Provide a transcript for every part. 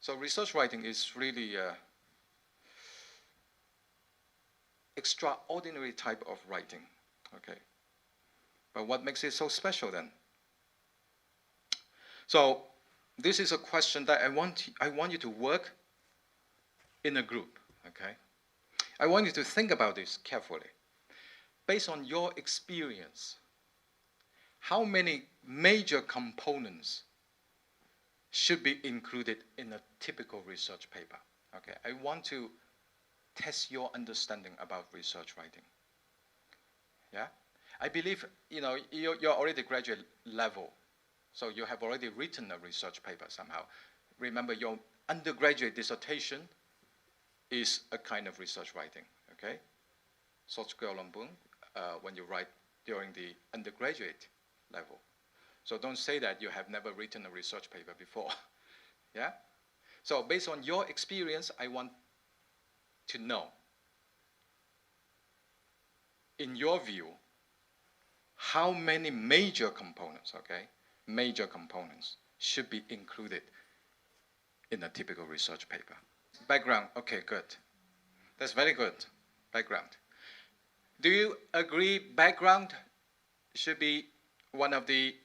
So research writing is really extraordinary type of writing, okay? But what makes it so special then? So this is a question that I want you to work in a group, okay? I want you to think about this carefully. Based on your experience, how many major components should be included in a typical research paper? Okay, I want to test your understanding about research writing. Yeah, I believe you're already graduate level, so you have already written a research paper somehow. Remember, your undergraduate dissertation is a kind of research writing. Okay, when you write during the undergraduate level. So don't say that you have never written a research paper before. Yeah? So based on your experience, I want to know, in your view, how many major components, okay, major components should be included in a typical research paper? Background, okay, good. That's very good, background. Do you agree background should be one of the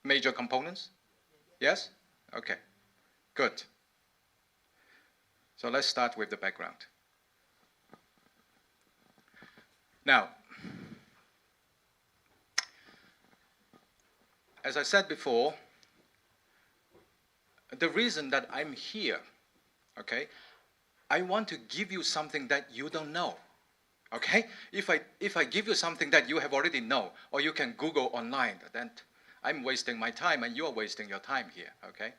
major components? Yes? Okay, good. So let's start with the background. Now, as I said before, the reason that I'm here, okay, I want to give you something that you don't know. Okay? If I give you something that you have already know, or you can Google online, then I'm wasting my time and you're wasting your time here. Okay?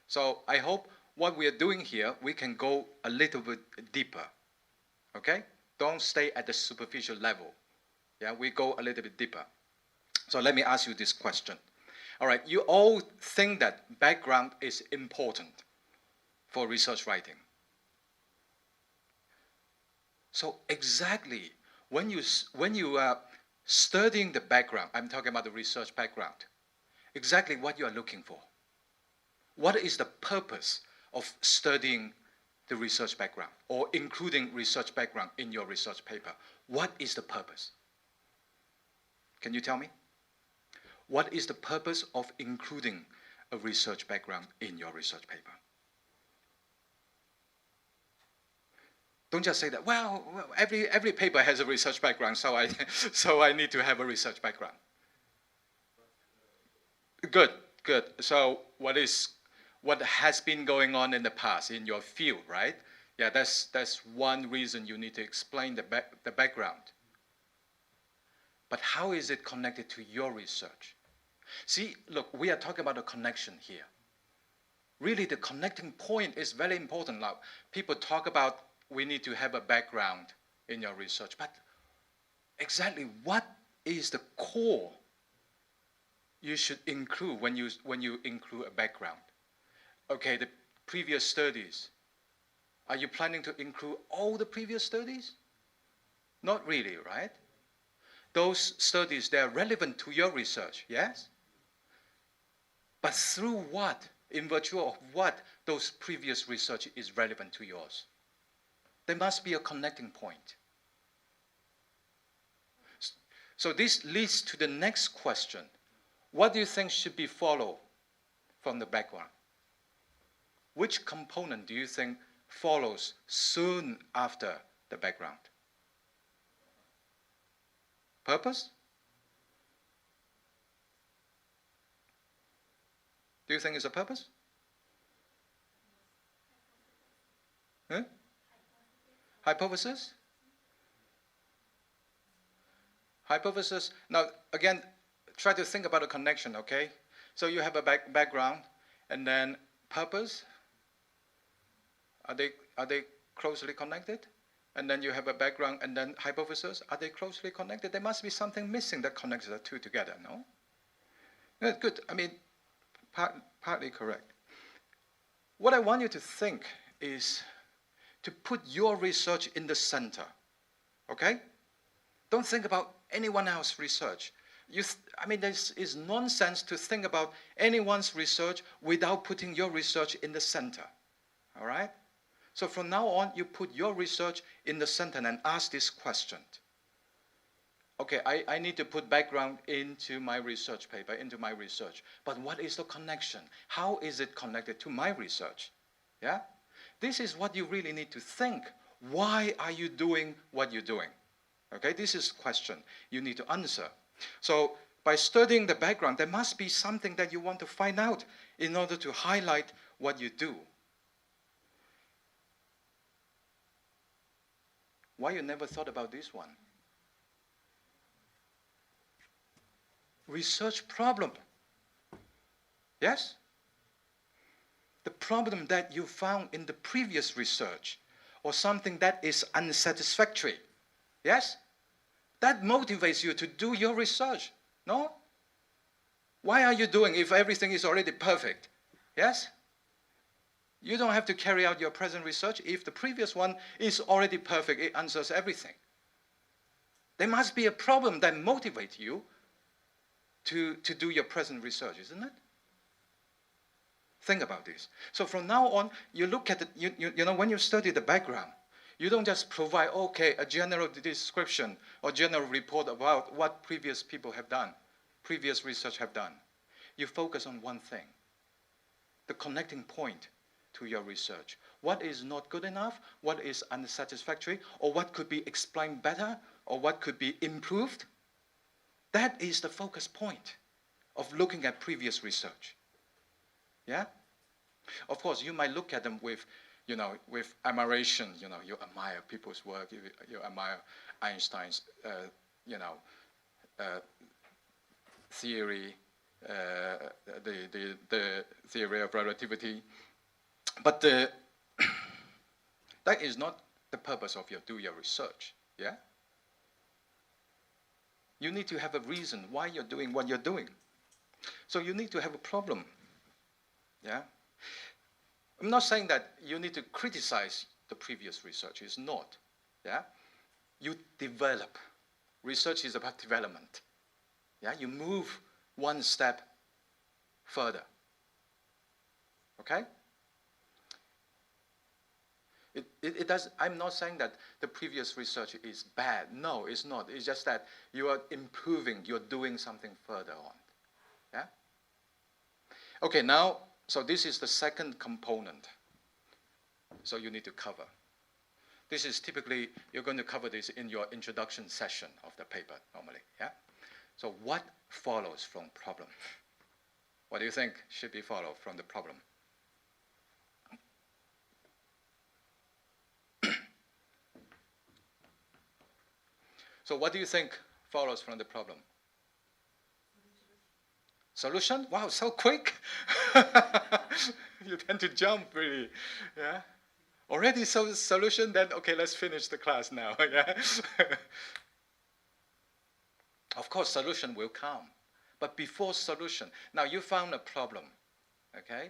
So I hope what we are doing here, we can go a little bit deeper. Okay? Don't stay at the superficial level. Yeah, we go a little bit deeper. So let me ask you this question. All right, you all think that background is important for research writing. So exactly when you are studying the background, I'm talking about the research background, exactly what you are looking for. What is the purpose of studying the research background or including research background in your research paper? What is the purpose? Can you tell me? What is the purpose of including a research background in your research paper? Don't just say that, well every paper has a research background, so I need to have a research background. Good. So what has been going on in the past in your field, right? Yeah, that's one reason you need to explain the background. But how is it connected to your research? See, look, we are talking about a connection here. Really, the connecting point is very important. Now, people talk about we need to have a background in your research, but exactly what is the core you should include when you include a background? Okay, the previous studies. Are you planning to include all the previous studies? Not really, right? Those studies, they're relevant to your research, yes? But through what? In virtue of what those previous research is relevant to yours? There must be a connecting point. So this leads to the next question. What do you think should be followed from the background? Which component do you think follows soon after the background? Purpose? Do you think it's a purpose? Huh? Hypothesis? Hypothesis. Now, again, try to think about a connection, okay? So you have a background, and then purpose. Are they closely connected? And then you have a background, and then hypothesis. Are they closely connected? There must be something missing that connects the two together, no? Yeah, good. I mean, partly correct. What I want you to think is to put your research in the center, okay? Don't think about anyone else's research. This is nonsense to think about anyone's research without putting your research in the center, All right? So from now on, you put your research in the center and ask this question. Okay, I need to put background into my research paper, into my research. But what is the connection? How is it connected to my research? Yeah? This is what you really need to think. Why are you doing what you're doing? Okay, this is a question you need to answer. So by studying the background, there must be something that you want to find out in order to highlight what you do. Why you never thought about this one? Research problem. Yes? The problem that you found in the previous research, or something that is unsatisfactory. Yes? That motivates you to do your research. No? Why are you doing if everything is already perfect? Yes? You don't have to carry out your present research if the previous one is already perfect. It answers everything. There must be a problem that motivates you to do your present research, isn't it? Think about this. So from now on, you look at it, you know, when you study the background, you don't just provide, okay, a general description or general report about what previous people have done, previous research have done. You focus on one thing, the connecting point to your research. What is not good enough, what is unsatisfactory, or what could be explained better, or what could be improved. That is the focus point of looking at previous research. Yeah? Of course, you might look at them with, you know, with admiration. You know, you admire people's work. You admire Einstein's, theory, the theory of relativity. But that is not the purpose of your research. Yeah. You need to have a reason why you're doing what you're doing. So you need to have a problem. Yeah. I'm not saying that you need to criticize the previous research. It's not. Yeah? You develop. Research is about development. Yeah? You move one step further. Okay? It does. I'm not saying that the previous research is bad. No, it's not. It's just that you are improving. You're doing something further on. Yeah? Okay, now, so this is the second component. So you need to cover. This is typically, you're going to cover this in your introduction session of the paper normally. Yeah? So what follows from problem? What do you think should be followed from the problem? So what do you think follows from the problem? Solution? Wow, so quick. You tend to jump really. Yeah? Already so solution, then okay, let's finish the class now. Yeah? Of course, solution will come. But before solution, now you found a problem. Okay?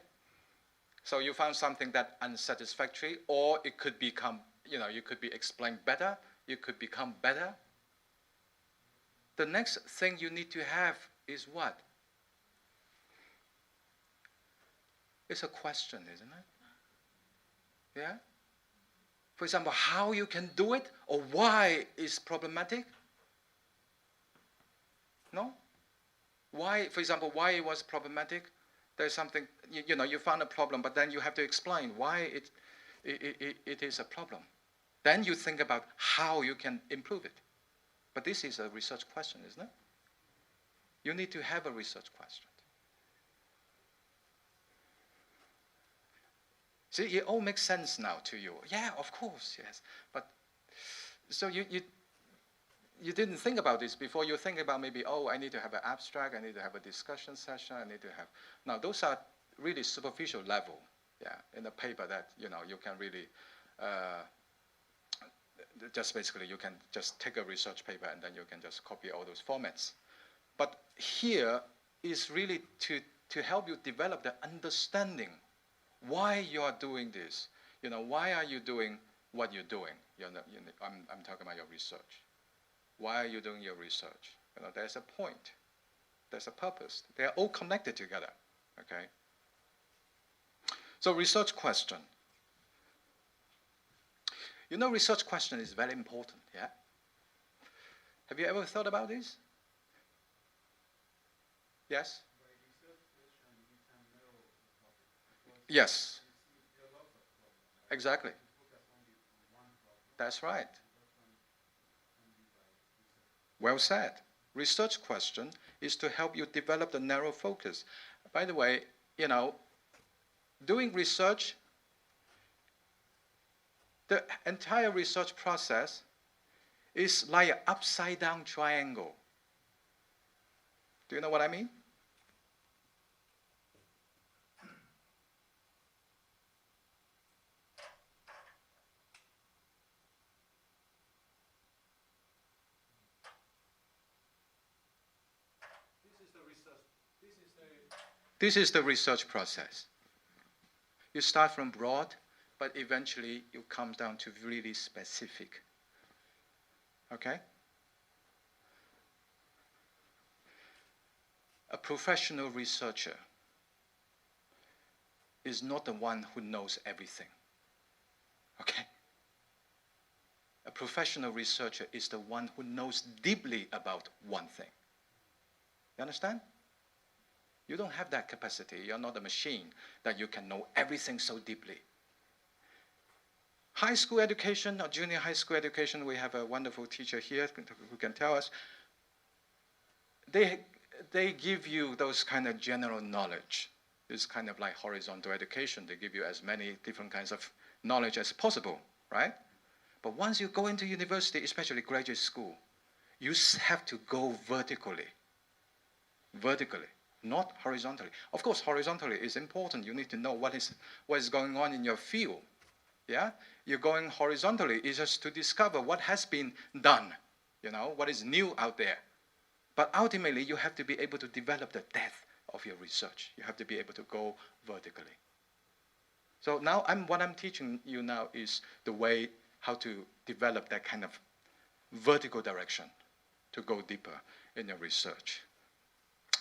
So you found something that unsatisfactory, or it could become, you know, you could be explained better, you could become better. The next thing you need to have is what? It's a question, isn't it? Yeah? For example, how you can do it or why is problematic? No? Why, for example, why it was problematic? There's something, you know, you found a problem, but then you have to explain why it is a problem. Then you think about how you can improve it. But this is a research question, isn't it? You need to have a research question. See, it all makes sense now to you. Yeah, of course, yes. But so you didn't think about this before. You think about maybe, oh, I need to have an abstract, I need to have a discussion session, I need to have. Now, those are really superficial level, yeah, in the paper that, you know, you can really just basically you can just take a research paper and then you can just copy all those formats. But here is really to help you develop the understanding why you are doing this. You know, why are you doing what you're doing? I'm talking about your research. Why are you doing your research? You know, there's a point. There's a purpose. They are all connected together. Okay. So research question. You know, research question is very important, yeah? Have you ever thought about this? Yes? Yes. Exactly. That's right. Well said. Research question is to help you develop the narrow focus. By the way, you know, doing research, the entire research process is like an upside down triangle. Do you know what I mean? This is the research process. You start from broad, but eventually you come down to really specific. Okay? A professional researcher is not the one who knows everything. Okay? A professional researcher is the one who knows deeply about one thing. You understand? You don't have that capacity. You're not a machine that you can know everything so deeply. High school education or junior high school education, we have a wonderful teacher here who can tell us. They give you those kind of general knowledge. It's kind of like horizontal education. They give you as many different kinds of knowledge as possible, right? But once you go into university, especially graduate school, you have to go vertically. Vertically, not horizontally. Of course, horizontally is important. You need to know what is going on in your field. Yeah? You're going horizontally is just to discover what has been done, you know, what is new out there. But ultimately, you have to be able to develop the depth of your research. You have to be able to go vertically. So now what I'm teaching you now is the way how to develop that kind of vertical direction to go deeper in your research.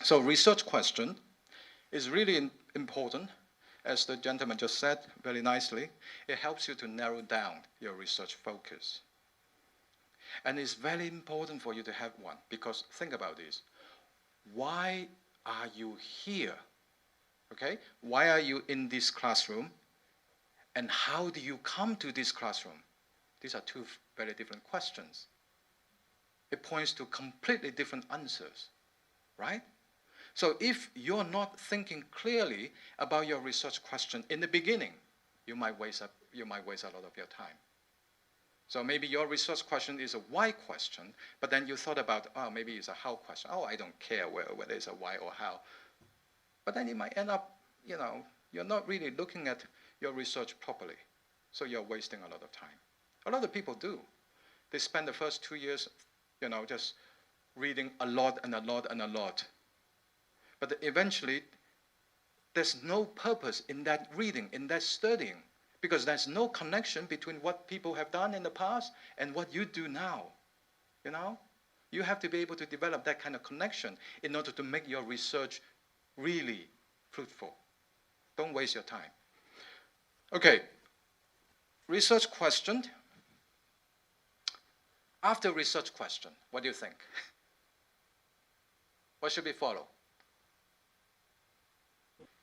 So research question is really important. As the gentleman just said very nicely, it helps you to narrow down your research focus. And it's very important for you to have one, because think about this. Why are you here? Okay? Why are you in this classroom? And how do you come to this classroom? These are two very different questions. It points to completely different answers, right? So if you're not thinking clearly about your research question in the beginning, you might waste a lot of your time. So maybe your research question is a why question, but then you thought about, oh, maybe it's a how question. Oh, I don't care whether it's a why or how. But then you might end up, you know, you're not really looking at your research properly. So you're wasting a lot of time. A lot of people do. They spend the first 2 years, you know, just reading a lot and a lot and a lot. But eventually, there's no purpose in that reading, in that studying, because there's no connection between what people have done in the past and what you do now. You know? You have to be able to develop that kind of connection in order to make your research really fruitful. Don't waste your time. Okay. Research question. After research question, what do you think? What should we follow?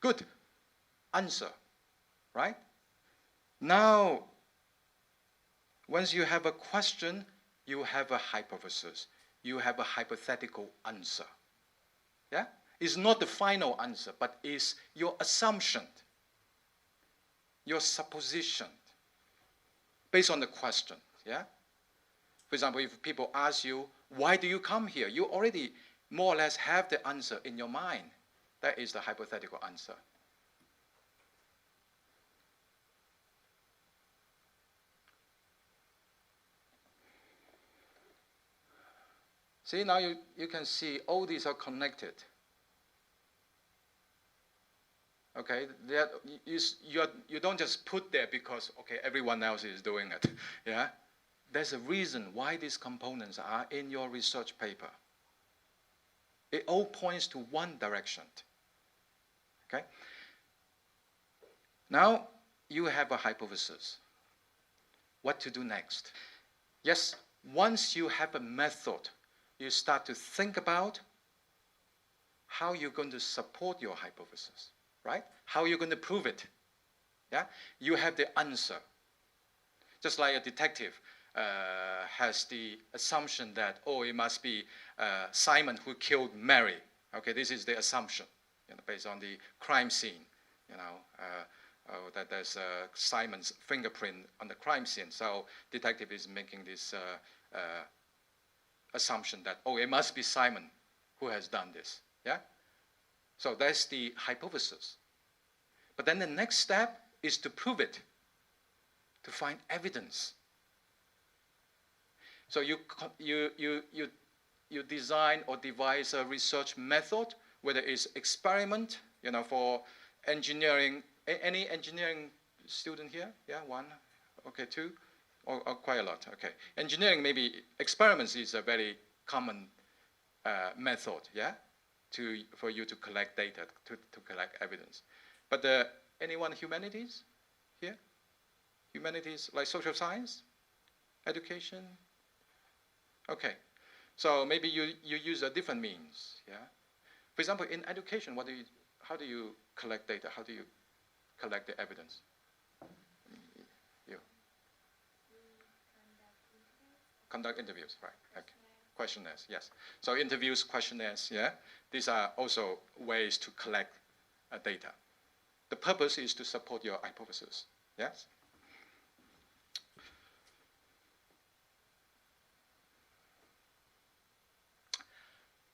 Good. Answer. Right? Now, once you have a question, you have a hypothesis. You have a hypothetical answer. Yeah? It's not the final answer, but it's your assumption, your supposition, based on the question. Yeah? For example, if people ask you, why do you come here? You already more or less have the answer in your mind. That is the hypothetical answer. See, now you can see all these are connected. Okay, you don't just put there because, okay, everyone else is doing it. Yeah? There's a reason why these components are in your research paper. It all points to one direction. Okay? Now, you have a hypothesis. what to do next. Yes, once you have a method, you start to think about how you're going to support your hypothesis, right? How you're going to prove it. Yeah, you have the answer. Just like a detective has the assumption that, oh, it must be Simon who killed Mary. Okay, this is the assumption, based on the crime scene. That there's Simon's fingerprint on the crime scene. So detective is making this assumption that, oh, it must be Simon who has done this. Yeah. So that's the hypothesis. But then the next step is to prove it, to find evidence. So you design or devise a research method, whether it's experiment, for engineering. Any engineering student here? Yeah, one. Okay, two, or quite a lot. Okay, engineering, maybe experiments is a very common method. Yeah, for you to collect data, to collect evidence. But anyone humanities here? Humanities like social science, education. Okay, so maybe you use a different means. Yeah, for example, in education, how do you collect data? How do you collect the evidence? You conduct interviews, right? Okay. Questionnaires, yes. So interviews, questionnaires, yeah. These are also ways to collect data. The purpose is to support your hypothesis. Yes.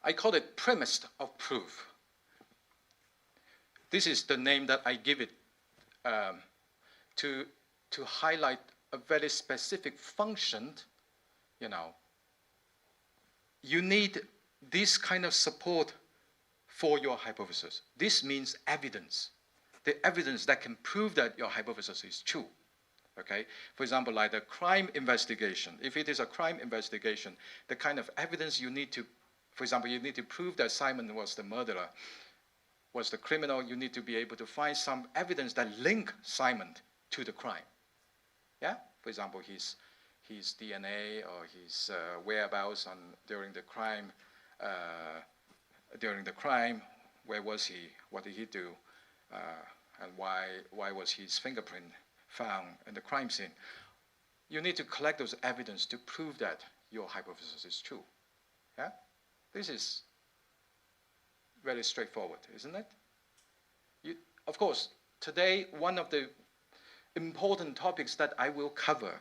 I call it premise of proof. This is the name that I give it to highlight a very specific function. You need this kind of support for your hypothesis. This means evidence. The evidence that can prove that your hypothesis is true. Okay? For example, like the crime investigation. If it is a crime investigation, the kind of evidence you need to, for example, you need to prove that Simon was the murderer, was the criminal. You need to be able to find some evidence that link Simon to the crime. Yeah? For example, his DNA or his whereabouts during the crime. Where was he? What did he do? And why was his fingerprint found in the crime scene? You need to collect those evidence to prove that your hypothesis is true. Yeah? This is very straightforward, isn't it? Of course, today one of the important topics that I will cover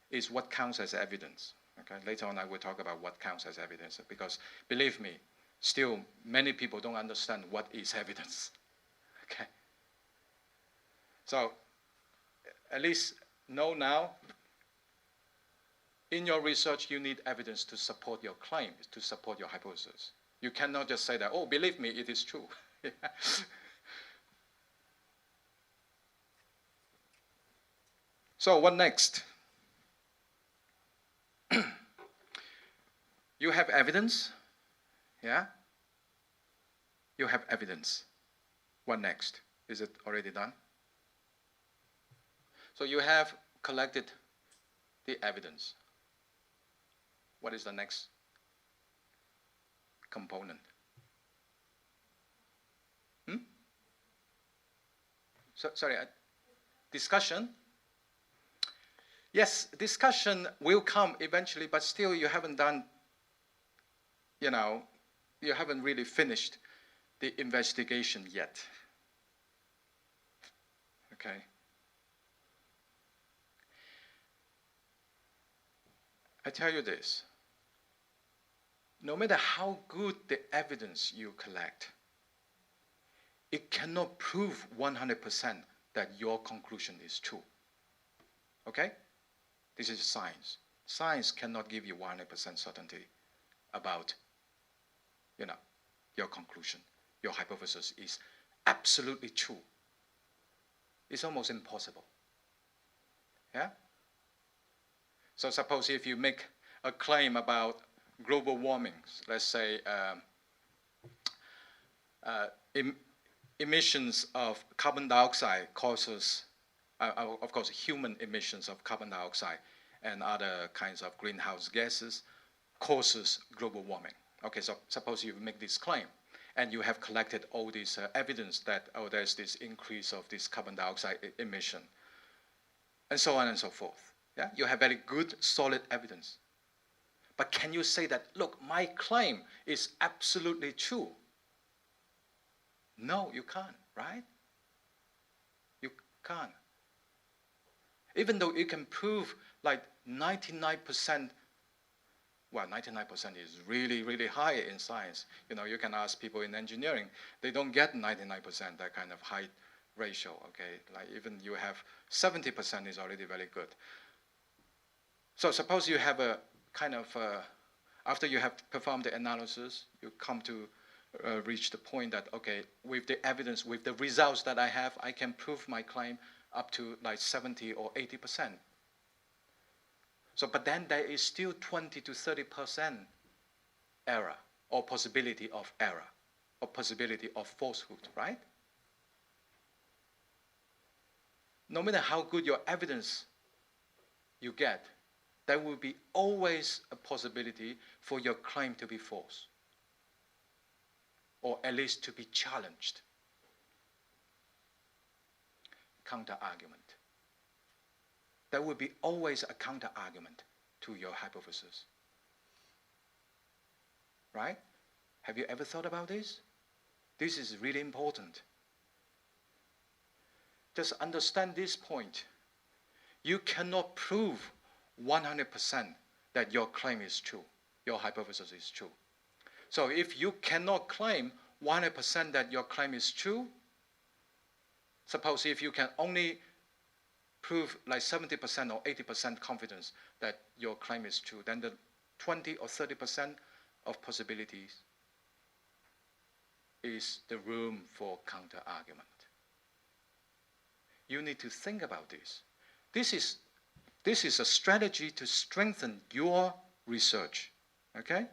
is what counts as evidence. Okay? Later on I will talk about what counts as evidence, because believe me, still many people don't understand what is evidence. Okay? So at least know now, in your research you need evidence to support your claim, to support your hypothesis. You cannot just say that, oh, believe me, it is true. So what next? You have evidence, yeah? You have evidence. What next? Is it already done? So you have collected the evidence. What is the next component? Sorry, discussion? Yes, discussion will come eventually, but still you haven't done, you haven't really finished the investigation yet. Okay. I tell you this, no matter how good the evidence you collect, it cannot prove 100% that your conclusion is true. Okay? This is science. Science cannot give you 100% certainty about, your conclusion. Your hypothesis is absolutely true. It's almost impossible. Yeah? So suppose if you make a claim about global warming, let's say emissions of carbon dioxide causes of course, human emissions of carbon dioxide and other kinds of greenhouse gases causes global warming. Okay, so suppose you make this claim, and you have collected all this evidence that, oh, there's this increase of this carbon dioxide emission, and so on and so forth. Yeah, you have very good, solid evidence. But can you say that, look, my claim is absolutely true? No, you can't, right? You can't. Even though you can prove like 99%, well, 99% is really, really high in science. You know, you can ask people in engineering, they don't get 99%, that kind of high ratio, okay? Like even you have 70% is already very good. So suppose you have a kind of, after you have performed the analysis, you come to reach the point that, okay, with the evidence, with the results that I have, I can prove my claim up to like 70 or 80%. So, but then there is still 20 to 30% error, or possibility of error, or possibility of falsehood, right? No matter how good your evidence you get, there will be always a possibility for your claim to be false, or at least to be challenged. Counter-argument. There will be always a counter-argument to your hypothesis. Right? Have you ever thought about this? This is really important. Just understand this point. You cannot prove 100% that your claim is true, your hypothesis is true. So if you cannot claim 100% that your claim is true, suppose if you can only prove like 70% or 80% confidence that your claim is true, then the 20 or 30% of possibilities is the room for counter-argument. You need to think about this. This is a strategy to strengthen your research, okay?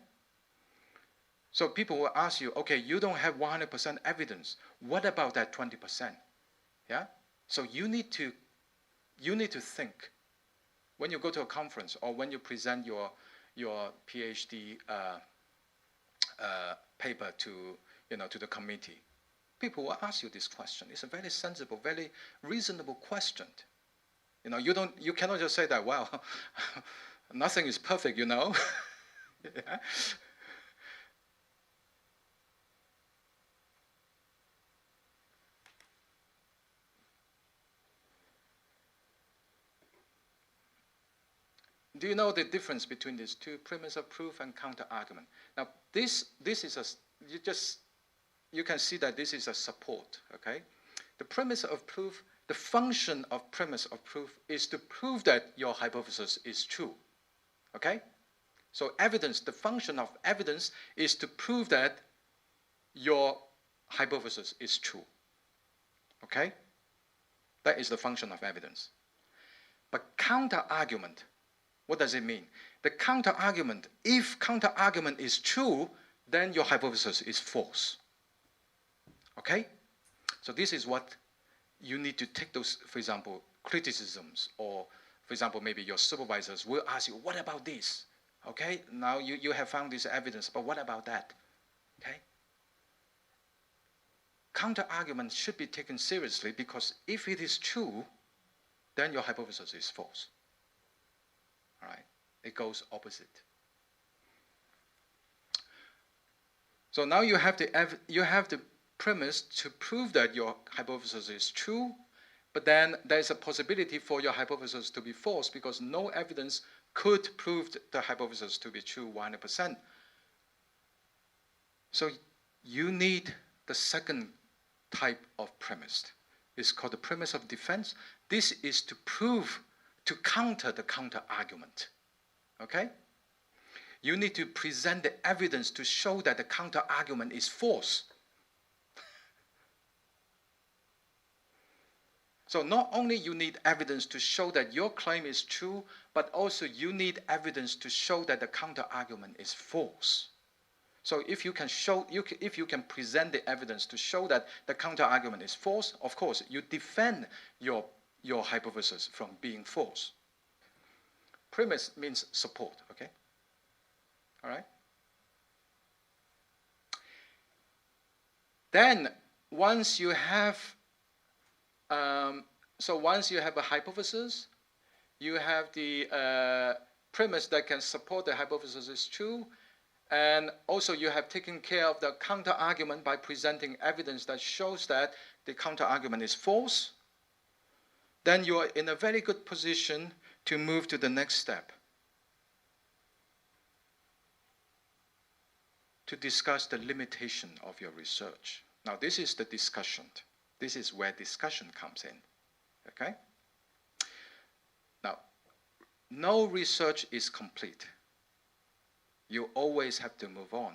So people will ask you, okay, you don't have 100% evidence. What about that 20%? Yeah? So you need to think. When you go to a conference or when you present your Ph.D. Paper to the committee, people will ask you this question. It's a very sensible, very reasonable question. You cannot just say that, well, nothing is perfect, Yeah? Do you know the difference between these two, premise of proof and counter-argument? Now, this is you can see that this is a support, okay? The premise of proof, the function of premise of proof is to prove that your hypothesis is true, okay? So evidence, the function of evidence is to prove that your hypothesis is true, okay? That is the function of evidence. But counter-argument, what does it mean? The counter-argument, if counter-argument is true, then your hypothesis is false. Okay? So this is what you need to take those, for example, criticisms, or for example, maybe your supervisors will ask you, what about this? Okay, now you have found this evidence, but what about that? Okay? Counter-argument should be taken seriously, because if it is true, then your hypothesis is false. All right? It goes opposite. So now you have the premise to prove that your hypothesis is true, but then there's a possibility for your hypothesis to be false, because no evidence could prove the hypothesis to be true 100%. So you need the second type of premise. It's called the premise of defense. This is to prove, to counter the counter-argument, okay? You need to present the evidence to show that the counter-argument is false. So not only you need evidence to show that your claim is true, but also you need evidence to show that the counter-argument is false. So if you can present the evidence to show that the counter-argument is false, of course, you defend your your hypothesis from being false. Premise means support, okay? All right? Then, once you have, once you have a hypothesis, you have the premise that can support the hypothesis is true, and also you have taken care of the counter-argument by presenting evidence that shows that the counter-argument is false. Then you are in a very good position to move to the next step, to discuss the limitation of your research. Now, this is the discussion. This is where discussion comes in, okay? Now, no research is complete. You always have to move on,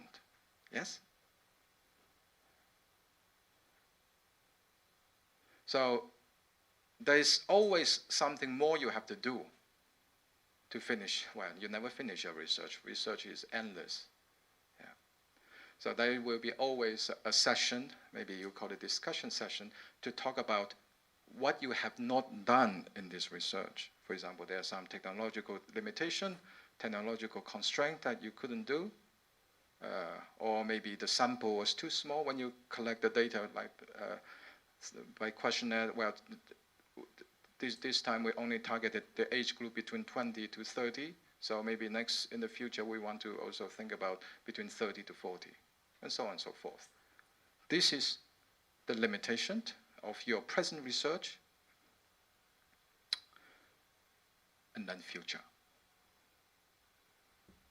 yes? So, there is always something more you have to do to finish. Well, you never finish your research. Research is endless. Yeah. So there will be always a session, maybe you call it discussion session, to talk about what you have not done in this research. For example, there are some technological limitation, technological constraint that you couldn't do, or maybe the sample was too small when you collect the data, like by questionnaire. Well, this time we only targeted the age group between 20 to 30. So maybe in the future, we want to also think about between 30 to 40, and so on and so forth. This is the limitation of your present research, and then future.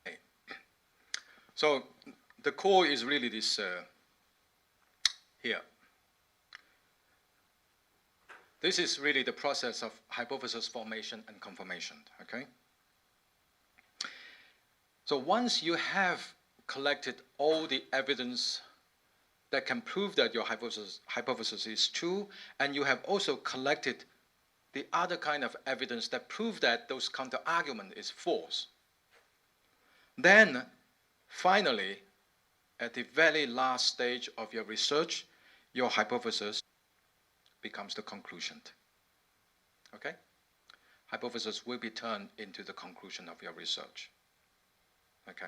Okay. So the core is really this here. This is really the process of hypothesis formation and confirmation, okay? So once you have collected all the evidence that can prove that your hypothesis is true, and you have also collected the other kind of evidence that prove that those counter-argument is false, then finally, at the very last stage of your research, your hypothesis becomes the conclusion. Okay? Hypothesis will be turned into the conclusion of your research. Okay?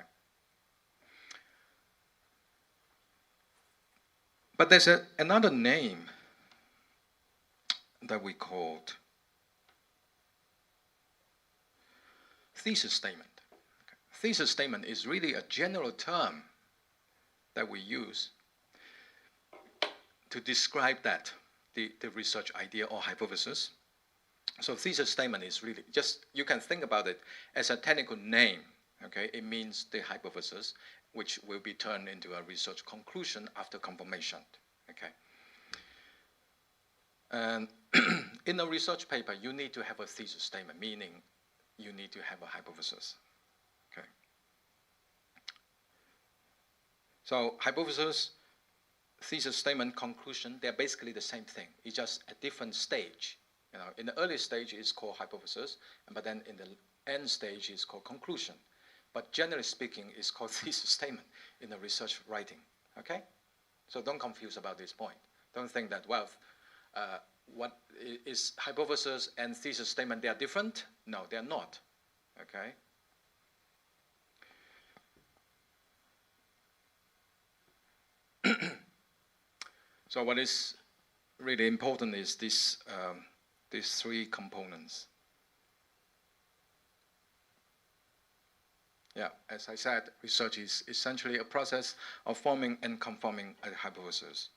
But there's another name that we called thesis statement. Okay. Thesis statement is really a general term that we use to describe that, the research idea or hypothesis. So thesis statement is really just, you can think about it as a technical name, okay? It means the hypothesis, which will be turned into a research conclusion after confirmation, okay? And in a research paper, you need to have a thesis statement, meaning you need to have a hypothesis, okay? So hypothesis, thesis statement, conclusion, they're basically the same thing. It's just a different stage. You know, in the early stage, it's called hypothesis, but then in the end stage, it's called conclusion. But generally speaking, it's called thesis statement in the research writing, okay? So don't confuse about this point. Don't think that, well, what is hypothesis and thesis statement, they are different? No, they are not, okay? So what is really important is these three components. Yeah, as I said, research is essentially a process of forming and confirming a hypothesis.